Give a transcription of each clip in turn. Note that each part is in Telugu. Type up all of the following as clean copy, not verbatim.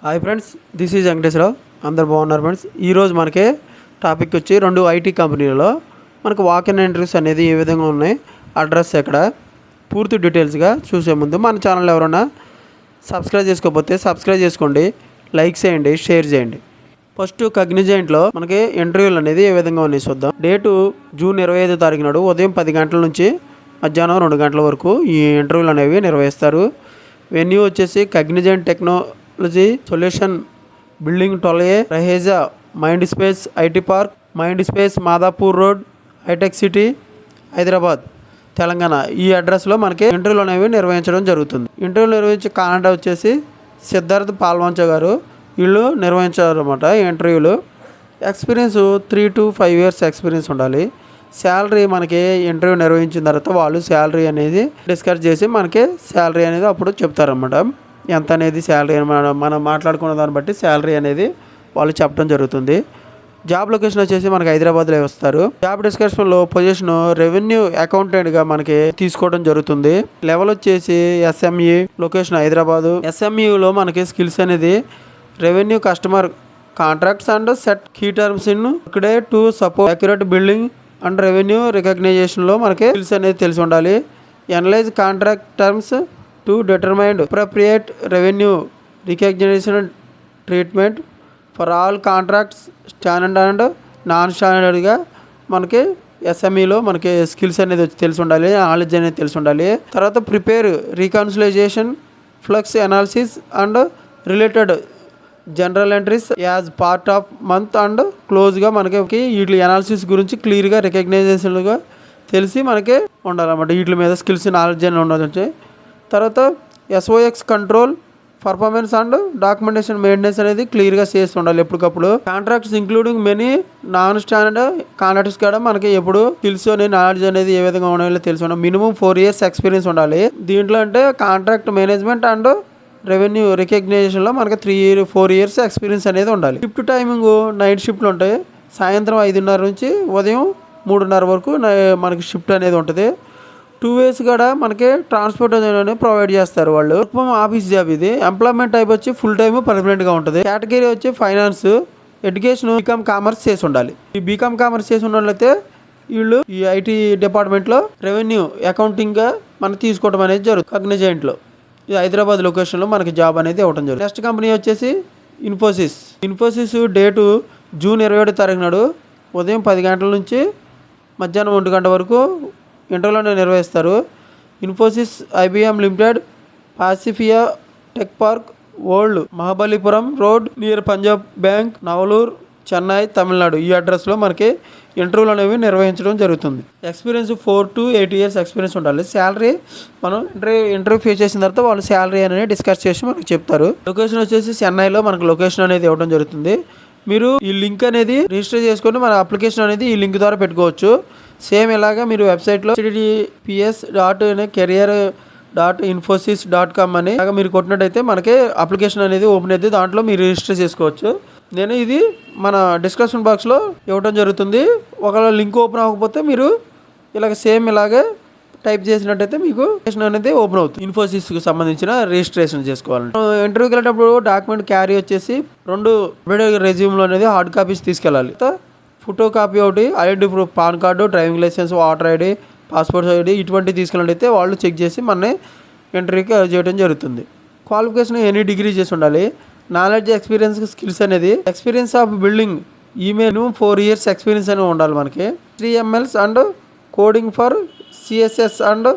Hi friends, this is Venkateswararao. అందరు బాగున్నారు ఫ్రెండ్స్. ఈరోజు మనకి టాపిక్ వచ్చి 2 ఐటీ కంపెనీలలో మనకు వాక్ ఇన్ ఇంటర్వ్యూస్ అనేది ఏ విధంగా ఉన్నాయి, అడ్రస్ ఎక్కడ, పూర్తి డీటెయిల్స్గా చూసే ముందు మన ఛానల్ ఎవరైనా సబ్స్క్రైబ్ చేసుకోకపోతే సబ్స్క్రైబ్ చేసుకోండి, లైక్ చేయండి, షేర్ చేయండి. ఫస్ట్ కగ్నిజెంట్లో మనకి ఇంటర్వ్యూలు అనేది ఏ విధంగా ఉన్నాయి చూద్దాం. డేటు జూన్ 25 తారీఖు నాడు ఉదయం 10 గంటల నుంచి మధ్యాహ్నం 2 గంటల వరకు ఈ ఇంటర్వ్యూలు అనేవి నిర్వహిస్తారు. వెన్యూ వచ్చేసి Cognizant technology solution building 12A, Raheja mind space IT park, mind space Madhapur road, hitech city, Hyderabad, Telangana. ఈ అడ్రస్లో మనకి ఇంటర్వ్యూలు అనేవి నిర్వహించడం జరుగుతుంది. ఇంటర్వ్యూలు నిర్వహించే కాంటాక్ట్ వచ్చేసి సిద్ధార్థ్ పాల్వంచ గారు. వీళ్ళు నిర్వహించారన్నమాట ఇంటర్వ్యూలు. ఎక్స్పీరియన్స్ 3 to 5 years ఎక్స్పీరియన్స్ ఉండాలి. శాలరీ మనకి ఇంటర్వ్యూ నిర్వహించిన తర్వాత వాళ్ళు శాలరీ అనేది డిస్కస్ చేసి మనకి శాలరీ అనేది అప్పుడు చెప్తారన్నమాట. ఎంత అనేది శాలరీ మనం మాట్లాడుకున్న దాన్ని బట్టి శాలరీ అనేది వాళ్ళు చెప్పడం జరుగుతుంది. జాబ్ లొకేషన్ వచ్చేసి మనకి హైదరాబాద్లో వస్తారు. జాబ్ డిస్క్రిప్షన్లో పొజిషన్ రెవెన్యూ అకౌంటెంట్గా మనకి తీసుకోవడం జరుగుతుంది. లెవెల్ వచ్చేసి ఎస్ఎంఈ, లొకేషన్ హైదరాబాదు. ఎస్ఎంఈలో మనకి స్కిల్స్ అనేది revenue customer contracts and set key terms in today to support accurate building and revenue రికగ్నైజేషన్లో మనకి స్కిల్స్ అనేది తెలిసి ఉండాలి. Analyse contract terms to determine appropriate revenue recognition treatment for all contracts standard and non స్టాండర్డ్గా మనకి ఎస్ఎంఈలో మనకి స్కిల్స్ అనేది తెలిసి ఉండాలి, నాలెడ్జ్ అనేది తెలిసి ఉండాలి. తర్వాత prepare reconciliation flux analysis and related general entries as part of month and క్లోజ్గా మనకి వీటి అనాలిసిస్ గురించి క్లియర్గా రికగ్నైజేషన్గా తెలిసి మనకి ఉండాలన్నమాట. వీటి మీద స్కిల్స్ నాలెడ్జ్ అని ఉండాలి. తర్వాత SOX control performance and documentation maintenance అనేది క్లియర్గా చేసి ఉండాలి ఎప్పటికప్పుడు. Contracts including many non standard contracts కూడా మనకి ఎప్పుడు స్కిల్స్ అనేది నాలెడ్జ్ అనేది ఏ విధంగా ఉండాలో తెలిసి ఉండాలి. మినిమం 4 years ఎక్స్పీరియన్స్ ఉండాలి. దీంట్లో అంటే కాంట్రాక్ట్ మేనేజ్మెంట్ అండ్ రెవెన్యూ రికగ్నైజేషన్లో మనకి 4 years ఎక్స్పీరియన్స్ అనేది ఉండాలి. షిఫ్ట్ టైమింగ్ నైట్ షిఫ్ట్లు ఉంటాయి. సాయంత్రం 5:30 నుంచి ఉదయం 3:30 వరకు మనకి షిఫ్ట్ అనేది ఉంటుంది. 2 ways కూడా మనకి ట్రాన్స్పోర్ట్ అనేది ప్రొవైడ్ చేస్తారు వాళ్ళు. ఆఫీస్ జాబ్ ఇది. ఎంప్లాయ్మెంట్ టైప్ వచ్చి ఫుల్ టైమ్ పర్మనెంట్గా ఉంటుంది. కేటగిరీ వచ్చి ఫైనాన్స్, ఎడ్యుకేషన్, బీకామ్ కామర్స్ చేసి ఉండాలి. ఈ బీకామ్ కామర్స్ చేసి ఉన్నట్లయితే వీళ్ళు ఈ ఐటీ డిపార్ట్మెంట్లో రెవెన్యూ అకౌంటింగ్గా మనం తీసుకోవడం అనేది జరుగుతుంది. కగ్నిజెంట్లో ఇది హైదరాబాద్ లొకేషన్లో మనకి జాబ్ అనేది ఇవ్వడం జరుగుతుంది. నెక్స్ట్ కంపెనీ వచ్చేసి ఇన్ఫోసిస్ డేటు జూన్ 27 తారీఖు నాడు ఉదయం 10 గంటల నుంచి మధ్యాహ్నం 1 గంట వరకు ఇంటర్వ్యూలను నిర్వహిస్తారు. Infosys IBM limited, Pacifica tech park, old Mahabalipuram road near Punjab bank, Navalur, Chennai, Tamil Nadu. ఈ అడ్రస్లో మనకి ఇంటర్వ్యూలు అనేవి నిర్వహించడం జరుగుతుంది. ఎక్స్పీరియన్స్ 4 to 8 years ఎక్స్పీరియన్స్ ఉండాలి. శాలరీ మనం ఇంటర్వ్యూ ఫేస్ చేసిన తర్వాత వాళ్ళు శాలరీ అనేది డిస్కస్ చేసి మనకు చెప్తారు. లొకేషన్ వచ్చేసి చెన్నైలో మనకు లొకేషన్ అనేది ఇవ్వడం జరుగుతుంది. మీరు ఈ లింక్ అనేది రిజిస్టర్ చేసుకొని మన అప్లికేషన్ అనేది ఈ లింక్ ద్వారా పెట్టుకోవచ్చు. సేమ్ ఇలాగా మీరు వెబ్సైట్లో https.career.infosys.com అని మీరు కొట్టినట్టయితే మనకి అప్లికేషన్ అనేది ఓపెన్ అయితే దాంట్లో మీరు రిజిస్టర్ చేసుకోవచ్చు. నేను ఇది మన డిస్క్రిప్షన్ బాక్స్లో ఇవ్వడం జరుగుతుంది. ఒకవేళ లింక్ ఓపెన్ అవ్వకపోతే మీరు సేమ్ ఇలాగే టైప్ చేసినట్టయితే మీకు రిజిస్ట్రేషన్ అనేది ఓపెన్ అవుతుంది. ఇన్ఫోసిస్కి సంబంధించిన రిజిస్ట్రేషన్ చేసుకోవాలంటే ఇంటర్వ్యూకి వెళ్ళేటప్పుడు డాక్యుమెంట్ క్యారీ వచ్చేసి 2 రెజ్యూమ్లో అనేది హార్డ్ కాపీస్ తీసుకెళ్ళాలి. ఫోటో కాపీ ఒకటి, identity proof, PAN card, driving licence, voter ID, passport ID ఇటువంటివి తీసుకెళ్ళినట్టయితే వాళ్ళు చెక్ చేసి మనని ఇంటర్వ్యూకి చేయడం జరుగుతుంది. క్వాలిఫికేషన్ ఎనీ డిగ్రీ చేసి ఉండాలి. నాలెడ్జ్, ఎక్స్పీరియన్స్, స్కిల్స్ అనేది experience of building email 4 years experience అని ఉండాలి మనకి. 3 MLs and coding for CSS and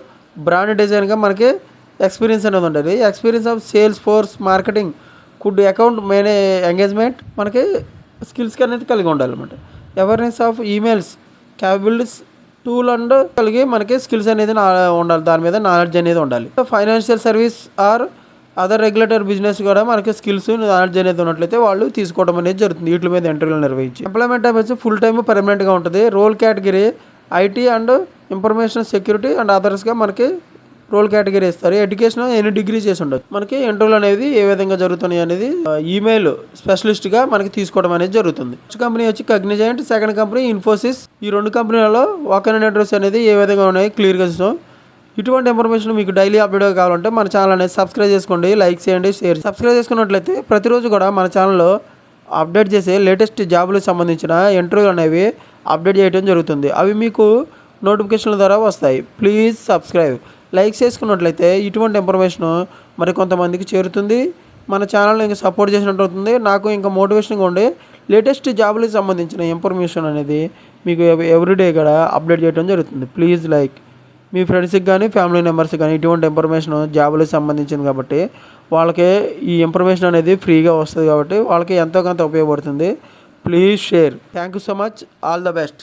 brand డిజైన్గా మనకి ఎక్స్పీరియన్స్ అనేది ఉండాలి. Experience of sales force marketing could account engagement మనకి స్కిల్స్ అనేది కలిగి ఉండాలి అన్నమాట. Awareness of emails capabilities tool and కలిగి మనకి స్కిల్స్ అనేది ఉండాలి. దాని మీద నాలెడ్జ్ అనేది ఉండాలి. Financial service or other regulator business కూడా మనకి స్కిల్స్ నాలెడ్జ్ అనేది ఉన్నట్లయితే వాళ్ళు తీసుకోవడం అనేది జరుగుతుంది. వీటి మీద ఇంటర్వ్యూలు నిర్వహించి ఎంప్లాయ్మెంట్ టైప్ వచ్చి ఫుల్ టైమ్ పర్మనెంట్గా ఉంటుంది. Role category IT and information security and అదర్స్గా మనకి రోల్ కేటగిరీ ఇస్తారు. ఎడ్యుకేషన్ ఎన్ని డిగ్రీ చేసి ఉండదు. మనకి ఇంటర్వ్యూలు అనేది ఏ విధంగా జరుగుతున్నాయి అనేది ఈమెయిల్ స్పెషలిస్ట్గా మనకి తీసుకోవడం అనేది జరుగుతుంది. ఫస్ట్ కంపెనీ వచ్చి కగ్నిజెంట్, సెకండ్ కంపెనీ ఇన్ఫోసిస్. ఈ 2 కంపెనీలలో వాక్ ఇన్ ఇంటర్వ్యూస్ అనేది ఏ విధంగా ఉన్నాయి క్లియర్గా చూసాం. ఇటువంటి ఇన్ఫర్మేషన్ మీకు డైలీ అప్డేట్ కావాలంటే మన ఛానల్ అనేది సబ్స్క్రైబ్ చేసుకోండి, లైక్ చేయండి, షేర్. సబ్స్క్రైబ్ చేసుకున్నట్లయితే ప్రతిరోజు కూడా మన ఛానల్లో అప్డేట్ చేసే లేటెస్ట్ జాబులకు సంబంధించిన ఇంటర్వ్యూలు అనేవి అప్డేట్ చేయడం జరుగుతుంది. అవి మీకు నోటిఫికేషన్ల ద్వారా వస్తాయి. Please subscribe. లైక్ చేసుకున్నట్లయితే ఇటువంటి ఇన్ఫర్మేషన్ మరి కొంతమందికి చేరుతుంది, మన ఛానల్ని ఇంకా సపోర్ట్ చేసినట్టు అవుతుంది. నాకు ఇంకా మోటివేషన్గా ఉండి లేటెస్ట్ జాబులకు సంబంధించిన ఇన్ఫర్మేషన్ అనేది మీకు ఎవ్రీడే కూడా అప్డేట్ చేయడం జరుగుతుంది. Please like. మీ ఫ్రెండ్స్కి కానీ ఫ్యామిలీ మెంబర్స్కి కానీ ఇటువంటి ఇన్ఫర్మేషన్ జాబులకు సంబంధించింది కాబట్టి వాళ్ళకి ఈ ఇన్ఫర్మేషన్ అనేది ఫ్రీగా వస్తుంది కాబట్టి వాళ్ళకి ఎంతో కొంత ఉపయోగపడుతుంది. Please share. Thank you so much. All the best.